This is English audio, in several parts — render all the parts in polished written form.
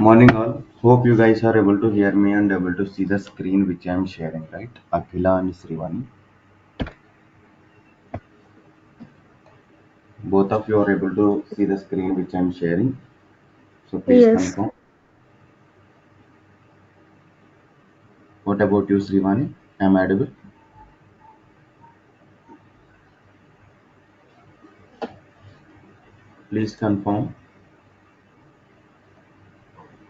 Morning all. Hope you guys are able to hear me and able to see the screen which I am sharing, right? Akila and Srivani. Both of you are able to see the screen which I am sharing. So please Yes, confirm. What about you, Srivani? Am I audible? Please confirm.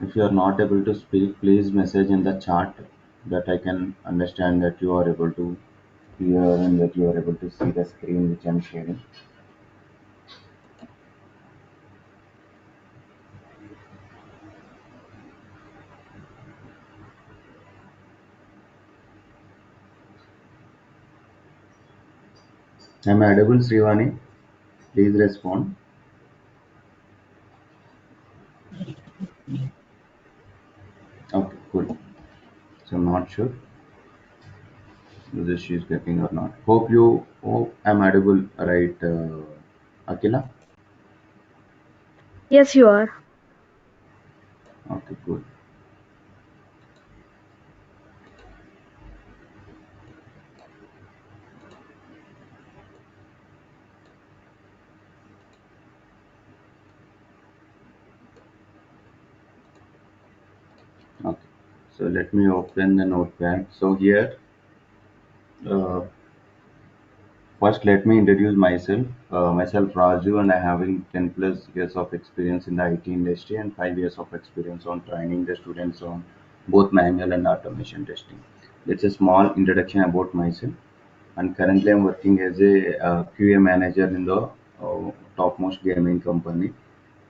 If you are not able to speak, please message in the chat that I can understand that you are able to hear and that you are able to see the screen which I am sharing. Am I audible, Srivani? Please respond. Okay, cool. So not sure whether she's getting or not. Hope I'm audible, right, Akila? yes, you are. Okay, cool. Okay, so let me open the notepad. So here, uh, first let me introduce myself. Myself Raju, and I having 10 plus years of experience in the IT industry and 5 years of experience on training the students on both manual and automation testing. That's a small introduction about myself. And currently I'm working as a QA manager in the topmost gaming company.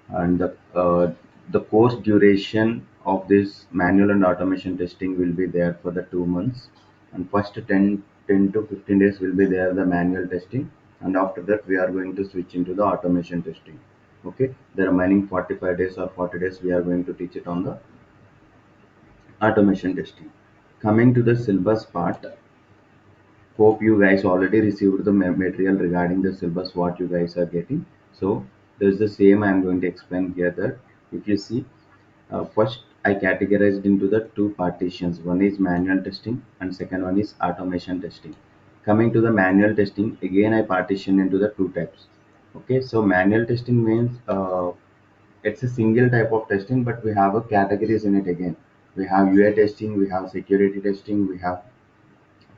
And the course duration of this manual and automation testing will be there for the 2 months, and first 10 to 15 days will be there the manual testing, and after that we are going to switch into the automation testing. Okay, the remaining 45 days or 40 days we are going to teach it on the automation testing. Coming to the syllabus part, hope you guys already received the material regarding the syllabus what you guys are getting. So there's the same I'm going to explain here. That if you see, first I categorized into the two partitions. One is manual testing and second one is automation testing. Coming to the manual testing, again I partition into the two types. Okay, so manual testing means it's a single type of testing, but we have a categories in it again. We have UI testing, we have security testing, we have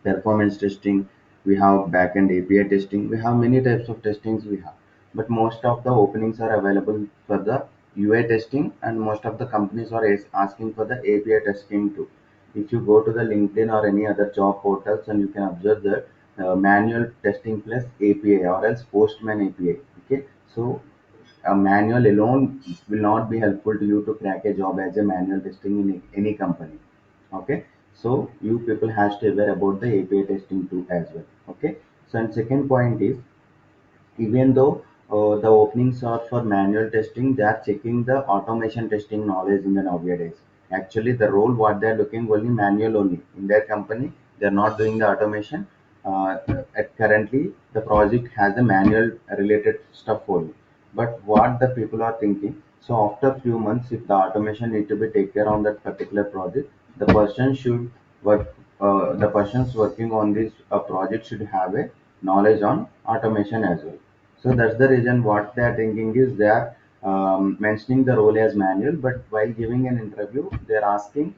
performance testing, we have backend API testing, we have many types of testings we have. But most of the openings are available for the UI testing, and most of the companies are asking for the API testing too. If you go to the LinkedIn or any other job portals, and you can observe that manual testing plus API or else Postman API. Okay, so a manual alone will not be helpful to you to crack a job as a manual testing in any company. Okay, so you people has to aware about the API testing too as well. Okay, so and second point is, even though the openings are for manual testing, they are checking the automation testing knowledge in the nowadays. Actually, the role what they are looking only manual only in their company. They are not doing the automation. At currently, the project has a manual related stuff only. But what the people are thinking, so after few months, if the automation need to be taken care on that particular project, the person should work. The persons working on this project should have a knowledge on automation as well. So that's the reason what they are thinking is they are mentioning the role as manual, but while giving an interview, they are asking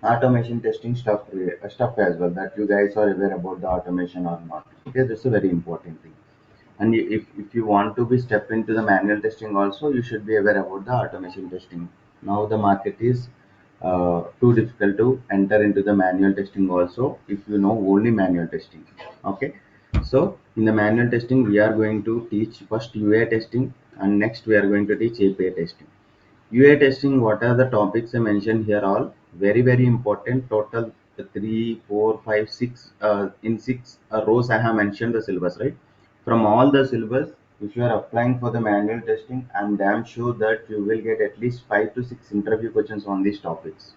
automation testing stuff as well, that you guys are aware about the automation or not. Okay, that's a very important thing. And if you want to be step into the manual testing also, you should be aware about the automation testing. Now the market is too difficult to enter into the manual testing also if you know only manual testing. Okay, so in the manual testing we are going to teach first UA testing, and next we are going to teach API testing. UA testing, what are the topics I mentioned here? All very important. Total three, four, five, six. In six rows, I have mentioned the syllabus, right? From all the syllabus, if you are applying for the manual testing, I'm damn sure that you will get at least 5 to 6 interview questions on these topics.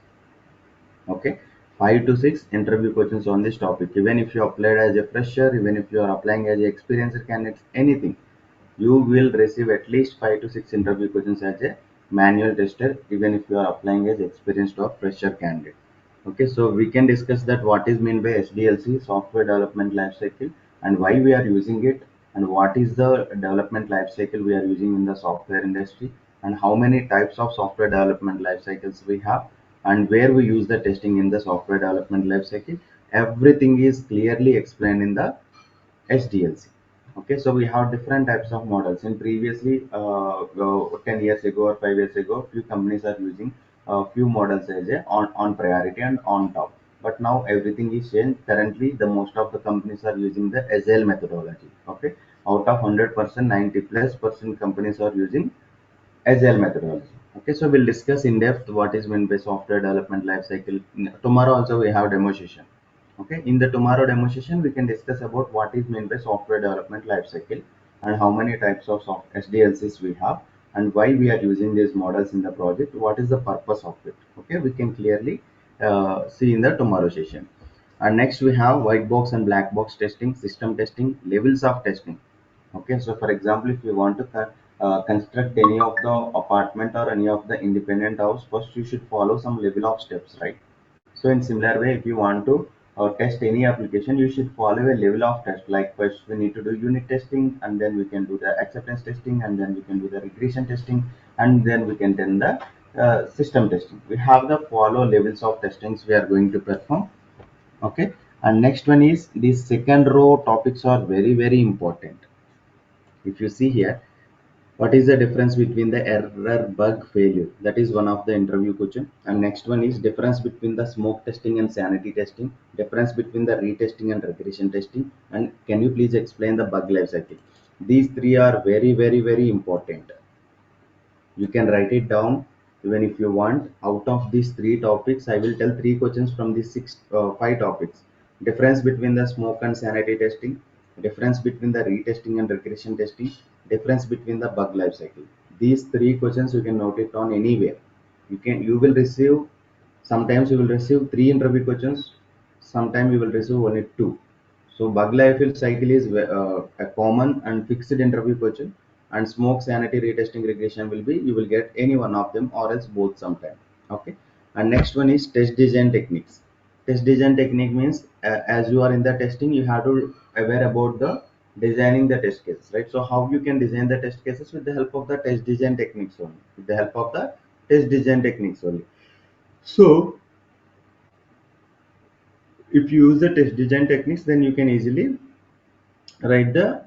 Okay, 5 to 6 interview questions on this topic. Even if you applied as a fresher, even if you are applying as an experienced candidate, anything, you will receive at least 5 to 6 interview questions as a manual tester, even if you are applying as experienced or fresher candidate. Okay, so we can discuss that what is meant by SDLC, software development lifecycle, and why we are using it, and what is the development lifecycle we are using in the software industry, and how many types of software development lifecycles we have, and where we use the testing in the software development lifecycle. Everything is clearly explained in the SDLC. Okay, so we have different types of models. In previously, 10 years ago or 5 years ago, few companies are using few models as a on priority and on top. But now everything is changed. Currently, the most of the companies are using the SL methodology. Okay, out of 100%, 90 plus percent companies are using Agile methodology. Okay, so we'll discuss in depth what is meant by software development lifecycle. Tomorrow also we have demo session. Okay, in the tomorrow demo session we can discuss about what is meant by software development lifecycle and how many types of SDLCs we have and why we are using these models in the project. What is the purpose of it? Okay, we can clearly see in the tomorrow session. And next we have white box and black box testing, system testing, levels of testing. Okay, so for example, if you want to construct any of the apartment or any of the independent house, first you should follow some level of steps, right? So in similar way, if you want to test any application, you should follow a level of test. Like first we need to do unit testing, and then we can do the acceptance testing, and then we can do the regression testing, and then we can do the system testing. We have the follow levels of testings we are going to perform. Okay, and next one is these second row topics are very important. If you see here, what is the difference between the error, bug, failure? That is one of the interview question. And next one is difference between the smoke testing and sanity testing, difference between the retesting and regression testing, and can you please explain the bug life cycle? These three are very important. You can write it down even if you want. Out of these three topics, I will tell three questions from these five topics. Difference between the smoke and sanity testing, difference between the retesting and regression testing, difference between the bug life cycle. These three questions you can note it on anywhere. You will receive, sometimes you will receive three interview questions, sometimes you will receive only two. So bug life cycle is a common and fixed interview question, and smoke sanity retesting regression will be you will get any one of them or else both sometime. Okay, and next one is test design techniques. Test design technique means as you are in the testing, you have to aware about the designing the test cases, right? So how you can design the test cases with the help of the test design techniques only, with the help of the test design techniques only. So if you use the test design techniques, then you can easily write the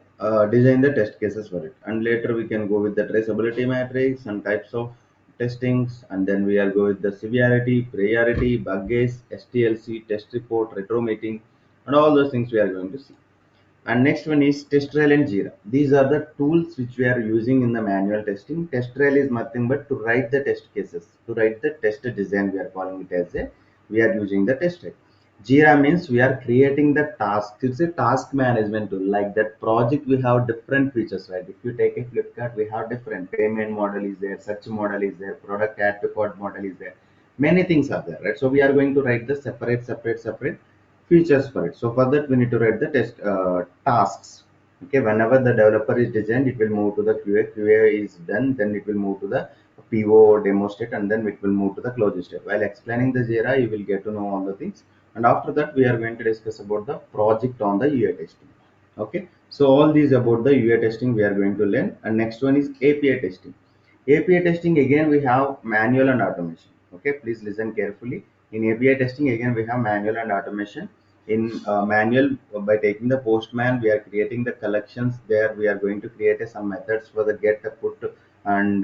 design the test cases for it. And later we can go with the traceability matrix and types of testings, and then we are go with the severity, priority, bug case, STLC, test report, retro meeting, and all those things we are going to see. And next one is TestRail and Jira. These are the tools which we are using in the manual testing. TestRail is nothing but to write the test cases, to write the test design. We are calling it as a, we are using the TestRail. Jira means we are creating the task. It's a task management tool. Like that project, we have different features, right? If you take a Flipkart, we have different payment model is there, search model is there, product add to cart model is there. Many things are there, right? So we are going to write the separate features for it. So for that, we need to write the test tasks. Okay, whenever the developer is designed, it will move to the QA. QA is done, then it will move to the PO or demo state, and then it will move to the closure state. While explaining the Jira, you will get to know all the things. And after that, we are going to discuss about the project on the UA testing. Okay, so all these about the UA testing we are going to learn. And next one is API testing. API testing, again we have manual and automation. Okay, please listen carefully. In API testing, again we have manual and automation. In manual, by taking the postman, we are creating the collections there. We are going to create some methods for the get, the put, and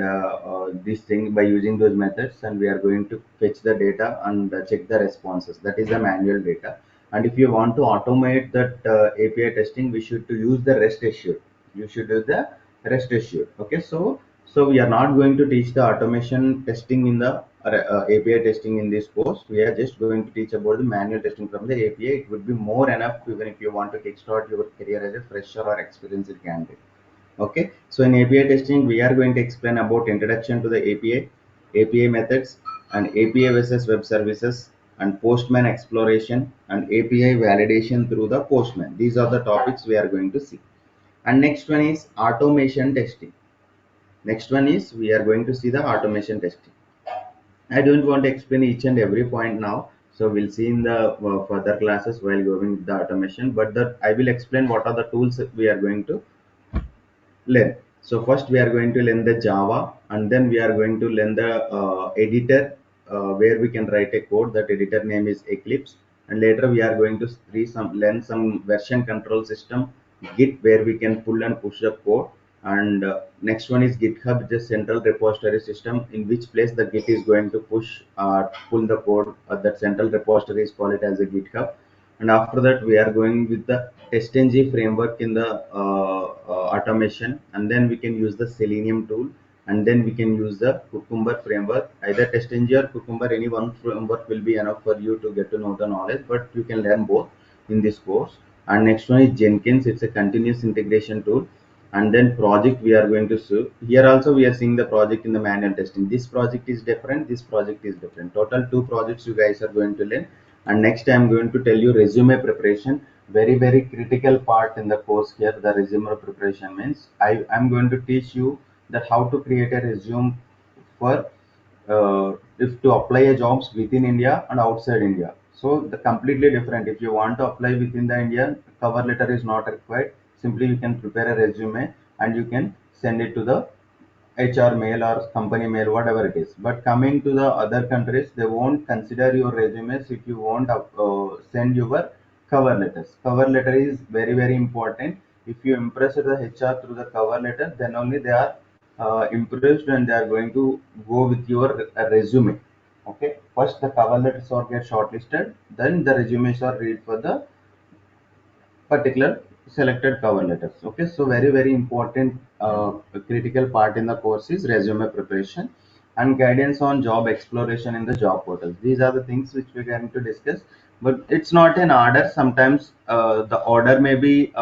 this thing by using those methods, and we are going to fetch the data and check the responses. That is the manual data. And if you want to automate that API testing, we should to use the REST assured. You should do the REST assured. Okay, so we are not going to teach the automation testing in the API testing in this course. We are just going to teach about the manual testing from the API. It would be more enough even if you want to kickstart your career as a fresher or experienced candidate. Okay, so in API testing, we are going to explain about introduction to the API, API methods, and API versus web services, and Postman exploration, and API validation through the Postman. These are the topics we are going to see. And next one is automation testing. Next one is we are going to see the automation testing. I don't want to explain each and every point now. So we'll see in the further classes while going with the automation. But I will explain what are the tools that we are going to learn. So first we are going to learn the Java, and then we are going to learn the editor where we can write a code. That editor name is Eclipse. And later we are going to learn some version control system, Git, where we can pull and push the code. And next one is GitHub, the central repository system, in which place the Git is going to pull the code. That central repository is called it as a GitHub. And after that we are going with the testng framework in the automation, and then we can use the Selenium tool, and then we can use the Cucumber framework. Either testng or Cucumber, any one framework will be enough for you to get to know the knowledge, but you can learn both in this course. And next one is Jenkins. It's a continuous integration tool. And then project we are going to see here. Also we are seeing the project in the manual testing. This project is different, this project is different. Total two projects you guys are going to learn. And next I'm going to tell you resume preparation, very critical part in the course here. The resume preparation means I'm going to teach you that how to create a resume for if to apply a jobs within India and outside India. So the completely different. If you want to apply within the India, cover letter is not required. Simply you can prepare a resume and you can send it to the HR mail or company mail, whatever it is. But coming to the other countries, they won't consider your resumes if you won't send your cover letters. Cover letter is very important. If you impress the HR through the cover letter, then only they are impressed and they are going to go with your resume. Okay. First the cover letters are get shortlisted, then the resumes are read for the particular selected cover letters. Okay, so very important critical part in the course is resume preparation and guidance on job exploration in the job portals. These are the things which we're going to discuss, but it's not an order. Sometimes the order may be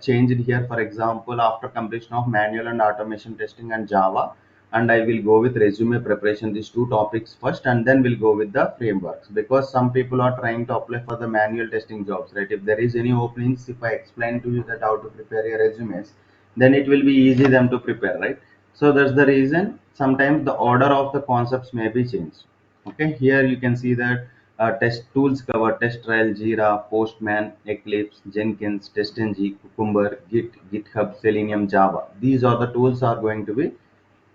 changed here. For example, after completion of manual and automation testing and Java, and I will go with resume preparation, these two topics first, and then we'll go with the frameworks, because some people are trying to apply for the manual testing jobs, right? If there is any openings, if I explain to you that how to prepare your resumes, then it will be easy them to prepare, right? So that's the reason sometimes the order of the concepts may be changed. Okay, here you can see that test tools cover test trial, Jira, Postman, Eclipse, Jenkins, TestNG, Cucumber, Git, GitHub, Selenium, Java. These are the tools are going to be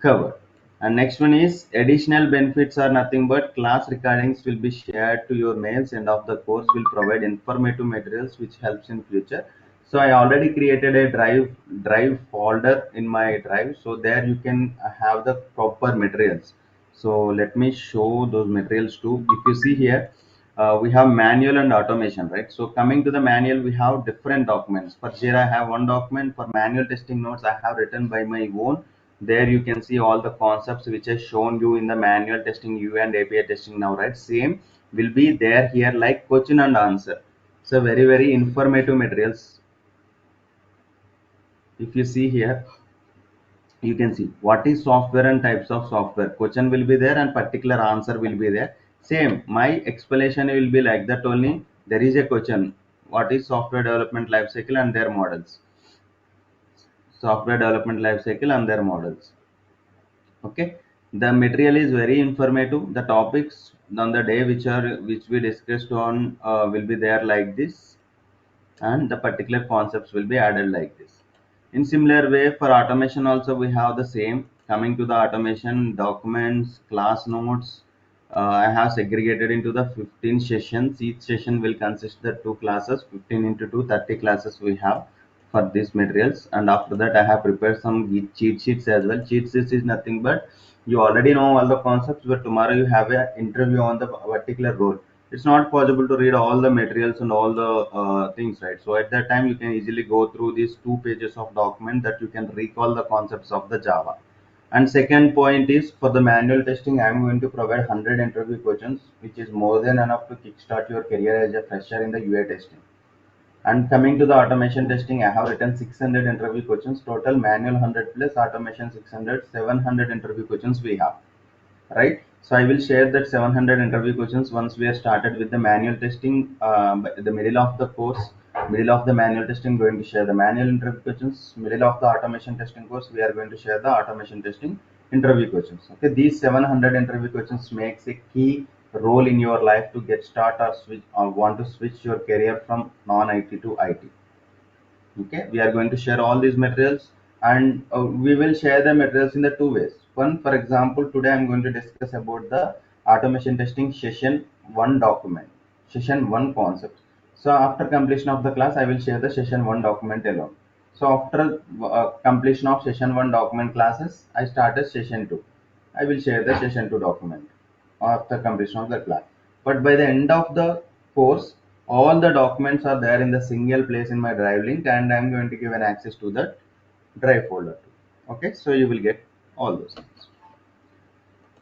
covered. And next one is additional benefits are nothing but class recordings will be shared to your mails, and of the course will provide informative materials which helps in future. So I already created a drive folder in my drive, so there you can have the proper materials. So let me show those materials too. If you see here, we have manual and automation, right? So coming to the manual, we have different documents. For Jira, I have one document. For manual testing notes, I have written by my own. There you can see all the concepts which I shown you in the manual testing U and API testing now, right? Same will be there here like question and answer. So very informative materials. If you see here, you can see what is software and types of software. Question will be there and particular answer will be there. Same, my explanation will be like that only. There is a question. What is software development lifecycle and their models? Software development lifecycle and their models. Okay, the material is very informative. The topics on the day which we discussed on will be there like this, and the particular concepts will be added like this. In similar way, for automation also we have the same. Coming to the automation documents, class notes, I have segregated into the 15 sessions. Each session will consist the two classes, 15 into 2, 30 classes we have for these materials. And after that I have prepared some cheat sheets as well. Cheat sheets is nothing but you already know all the concepts, but tomorrow you have an interview on the particular role. It's not possible to read all the materials and all the things, right? So at that time you can easily go through these 2 pages of document that you can recall the concepts of the Java. And second point is, for the manual testing I am going to provide 100 interview questions, which is more than enough to kickstart your career as a fresher in the UA testing. And coming to the automation testing, I have written 600 interview questions, total manual 100 plus automation 600, 700 interview questions we have, right? So I will share that 700 interview questions once we are started with the manual testing by the middle of the course. Middle of the manual testing, going to share the manual interview questions. Middle of the automation testing course, we are going to share the automation testing interview questions. Okay, these 700 interview questions makes a key role in your life to get start or switch or want to switch your career from non-IT to IT. Okay, we are going to share all these materials, and we will share the materials in the two ways. One, for example, today I'm going to discuss about the automation testing session 1 document, session 1 concept. So after completion of the class, I will share the session 1 document alone. So after completion of session 1 document classes, I started session 2. I will share the session 2 document after completion of the class. But by the end of the course, all the documents are there in the single place in my drive link, and I'm going to give an access to that drive folder too. Okay, so you will get all those things.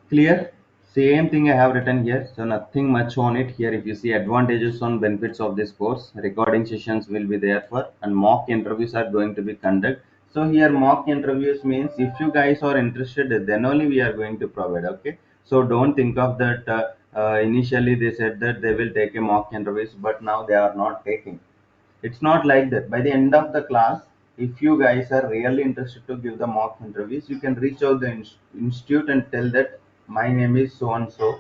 Clear? Same thing I have written here, so nothing much on it here. If you see advantages on benefits of this course, recording sessions will be there for, and mock interviews are going to be conducted. So here mock interviews means if you guys are interested, then only we are going to provide. Okay, so don't think of that. Initially they said that they will take a mock interviews, but now they are not taking. It's not like that. By the end of the class, if you guys are really interested to give the mock interviews, you can reach out the institute and tell that my name is so and so.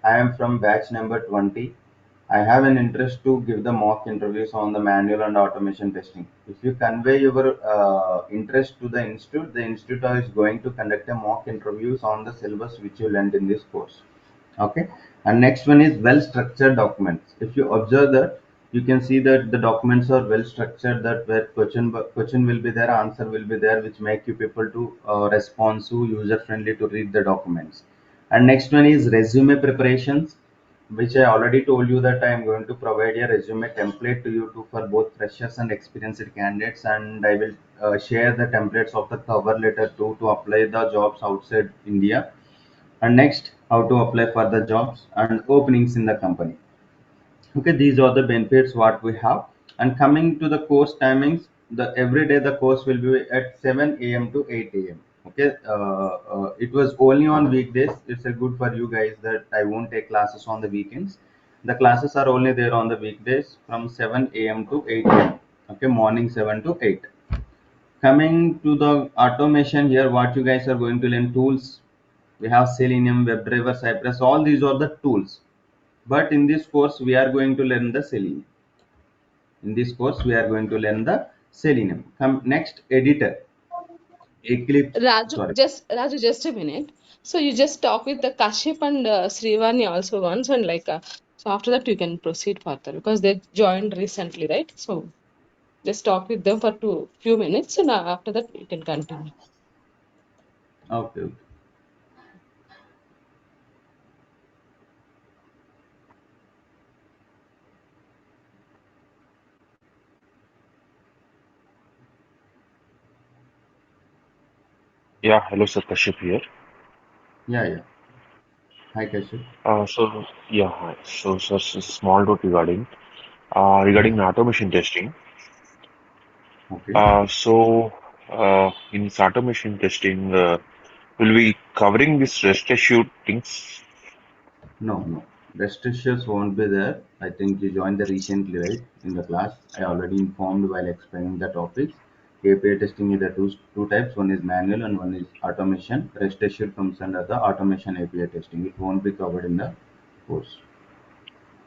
I am from batch number 20. I have an interest to give the mock interviews on the manual and automation testing. If you convey your interest to the institute is going to conduct a mock interviews on the syllabus which you learned in this course. Okay, and next one is well structured documents. If you observe that, you can see that the documents are well structured, that where question will be there, answer will be there, which make you people to responsive, user friendly to read the documents. And next one is resume preparations, which I already told you that I am going to provide a resume template to you to for both freshers and experienced candidates, and I will share the templates of the cover letter too to apply the jobs outside India. And next, how to apply for the jobs and openings in the company. Okay, these are the benefits what we have. And coming to the course timings, the every day the course will be at 7 a.m. to 8 a.m. Okay, it was only on weekdays. It's a good for you guys that I won't take classes on the weekends. The classes are only there on the weekdays from 7 a.m. to 8 a.m. Okay, morning 7 to 8. Coming to the automation here, what you guys are going to learn tools. We have Selenium, WebDriver, Cypress. All these are the tools. But in this course, we are going to learn the Selenium. In this course, we are going to learn the Selenium. Come next, editor, Eclipse. Sorry. Raju, just a minute. So you just talk with the Kashyap and Srivani also once, and so after that you can proceed further because they joined recently, right? So just talk with them for few minutes, and after that you can continue. Okay. Okay. Yeah, hello sir, Kashyap here. Yeah, yeah. Hi, Kashyap. Hi. So sir, small note regarding automation testing. Okay. In this automation testing, will be covering this rest assured things. No, no. Restrictions won't be there. I think you joined the recently, right? In the class, I already informed while explaining the topics. API testing is the two types. One is manual and one is automation. Rest assured comes under the automation API testing. It won't be covered in the course.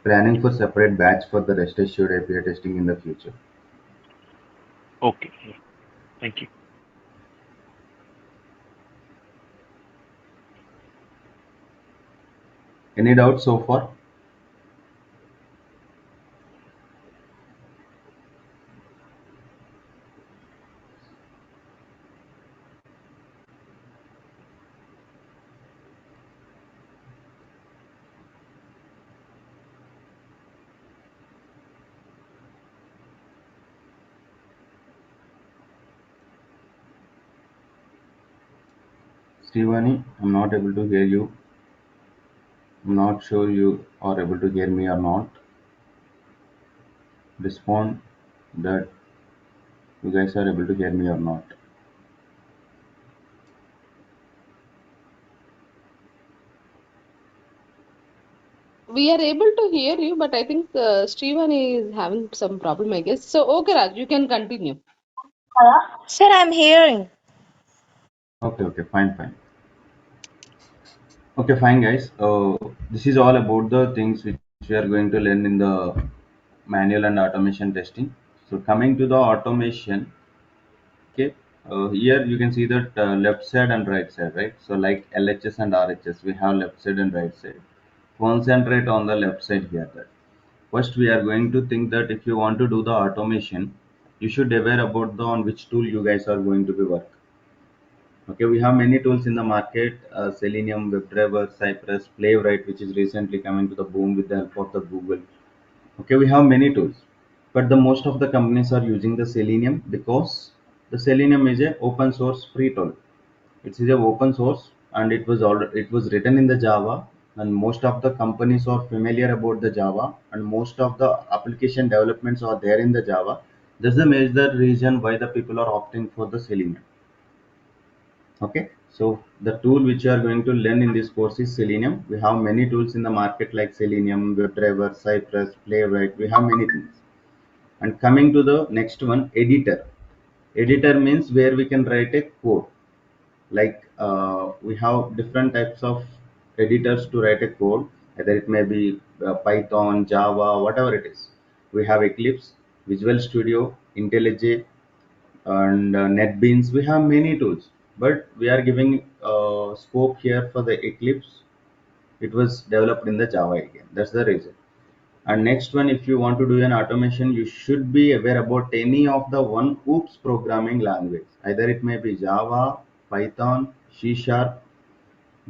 Planning for separate batch for the rest assured API testing in the future. Okay, yeah, thank you. Any doubts so far? Srivani, I'm not able to hear you. I'm not sure you are able to hear me or not. Respond that you guys are able to hear me or not. We are able to hear you, but I think Srivani is having some problem, I guess. So, okay, Raj, you can continue. Hello? Sir, I'm hearing. Okay, okay, fine, fine. Okay, fine, guys. This is all about the things which we are going to learn in the manual and automation testing. So, coming to the automation, okay, here you can see that left side and right side, right? So, like LHS and RHS, we have left side and right side. Concentrate on the left side here. That first, we are going to think that if you want to do the automation, you should aware about the on which tool you guys are going to be work. Okay, we have many tools in the market, Selenium, WebDriver, Cypress, Playwright, which is recently coming to the boom with the help of the Google. Okay, we have many tools, but the most of the companies are using the Selenium because the Selenium is a open source free tool. It is a open source and it was written in the Java, and most of the companies are familiar about the Java, and most of the application developments are there in the Java. That's the major reason why the people are opting for the Selenium. Okay, so the tool which you are going to learn in this course is Selenium. We have many tools in the market like Selenium, WebDriver, Cypress, Playwright. We have many things. And coming to the next one, editor. Editor means where we can write a code. Like we have different types of editors to write a code. Either it may be Python, Java, whatever it is. We have Eclipse, Visual Studio, IntelliJ, and NetBeans. We have many tools, but we are giving scope here for the Eclipse. It was developed in the Java again. That's the reason. And next one, if you want to do an automation, you should be aware about any of the one OOPS programming language. Either it may be Java, Python, C Sharp,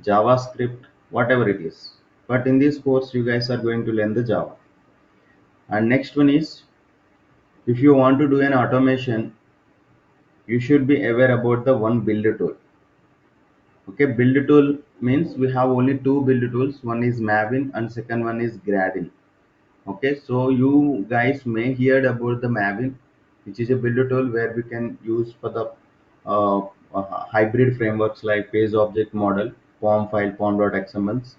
JavaScript, whatever it is. But in this course, you guys are going to learn the Java. And next one is, if you want to do an automation, you should be aware about the one build tool. Okay, build tool means we have only two build tools. One is Maven and second one is Gradle. Okay, so you guys may heard about the Maven, which is a build tool where we can use for the uh, hybrid frameworks like page object model, form file, form.xmls.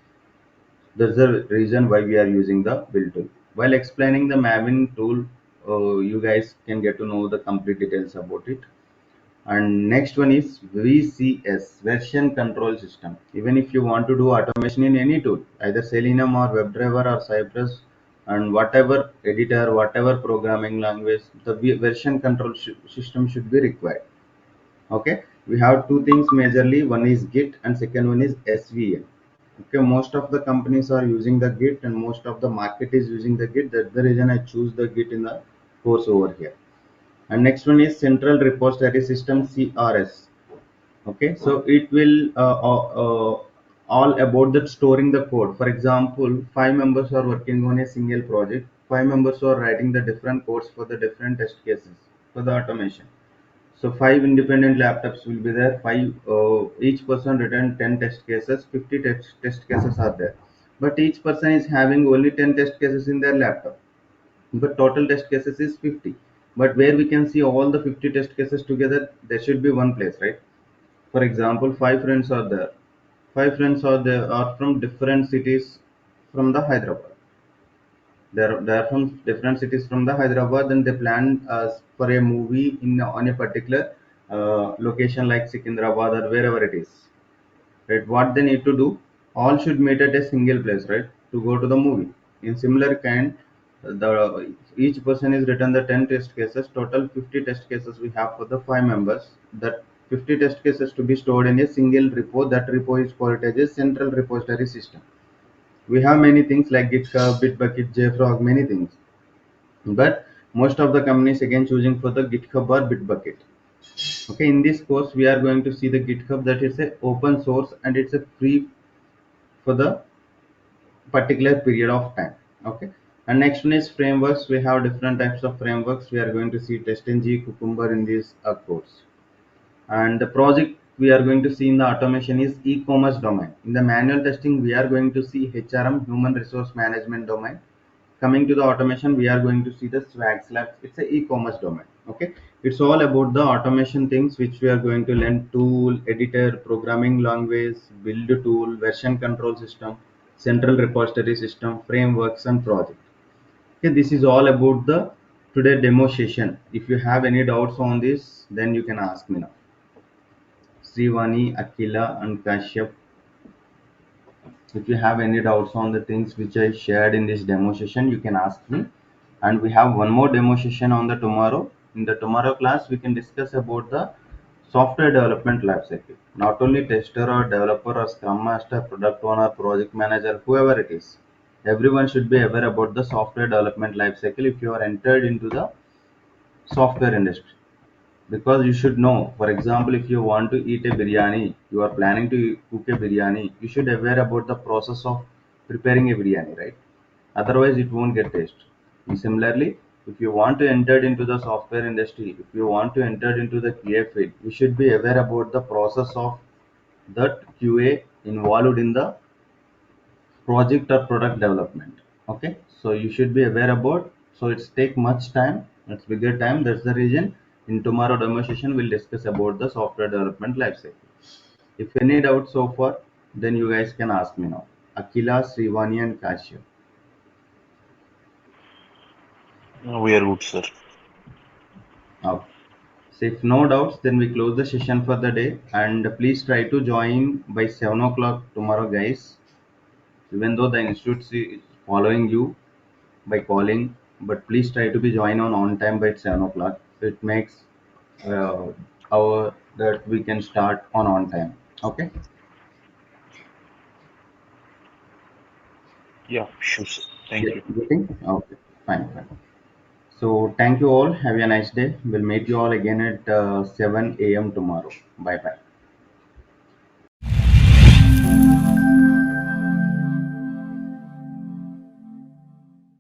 That's the reason why we are using the build tool. While explaining the Maven tool, you guys can get to know the complete details about it. And next one is VCS, version control system. Even if you want to do automation in any tool, either Selenium or WebDriver or Cypress, and whatever editor, whatever programming language, the version control system should be required. Okay, we have two things majorly. One is Git and second one is SVN. Okay, most of the companies are using the Git and most of the market is using the Git. That's the reason I choose the Git in the course over here. And next one is central repository system, CRS. Okay, so it will all about that storing the code. For example, five members are working on a single project, five members are writing the different codes for the different test cases for the automation. So five independent laptops will be there, five each person written 10 test cases, 50 test cases are there, but each person is having only 10 test cases in their laptop, but total test cases is 50. But where we can see all the 50 test cases together, there should be one place, right? For example, five friends are there, five friends are there are from different cities from the Hyderabad. They're from different cities from the Hyderabad, and they planned for a movie in on a particular location like Secunderabad or wherever it is, right? What they need to do, all should meet at a single place, right, to go to the movie. In similar kind, the each person is written the 10 test cases, total 50 test cases we have for the five members. That 50 test cases to be stored in a single repo. That repo is called as a central repository system. We have many things like GitHub, Bitbucket, JFrog, many things, but most of the companies again choosing for the GitHub or Bitbucket. Okay, in this course we are going to see the GitHub, that is a open source and it's a free for the particular period of time. Okay, and next one is frameworks. We have different types of frameworks. We are going to see TestNG, Cucumber in this course. And the project we are going to see in the automation is e-commerce domain. In the manual testing, we are going to see HRM, human resource management domain. Coming to the automation, we are going to see the Swag Slab. It's a e-commerce domain. Okay, it's all about the automation things which we are going to learn: tool, editor, programming language, build tool, version control system. central repository system, frameworks, and project. Okay, this is all about the today demo session. If you have any doubts on this, then you can ask me now. Srivani, Akila, and Kashyap, if you have any doubts on the things which I shared in this demo session, you can ask me. And we have one more demo session on the tomorrow. In the tomorrow class, we can discuss about the software development lifecycle. Not only tester or developer or scrum master, product owner, project manager, whoever it is. Everyone should be aware about the software development lifecycle if you are entered into the software industry, because you should know, for example, if you want to eat a biryani, you are planning to cook a biryani, you should aware about the process of preparing a biryani, right? Otherwise it won't get taste. And similarly, if you want to enter into the software industry, if you want to enter into the QA field, you should be aware about the process of that QA involved in the project or product development. Okay, so you should be aware about, so it's take much time, it's bigger time. That's the reason in tomorrow demo session we'll discuss about the software development lifecycle. If any doubt so far, then you guys can ask me now. Akila, Srivani, and Kashya. We are good, sir. Okay. So if no doubts, then we close the session for the day, and please try to join by 7 o'clock tomorrow, guys. Even though the institute is following you by calling, but please try to be join on time by 7 o'clock. It makes uh, our that we can start on time. Okay. Yeah, sure, sir. Thank you. Getting okay. Fine, fine. So thank you all. Have a nice day. We'll meet you all again at 7 a.m. tomorrow. Bye bye.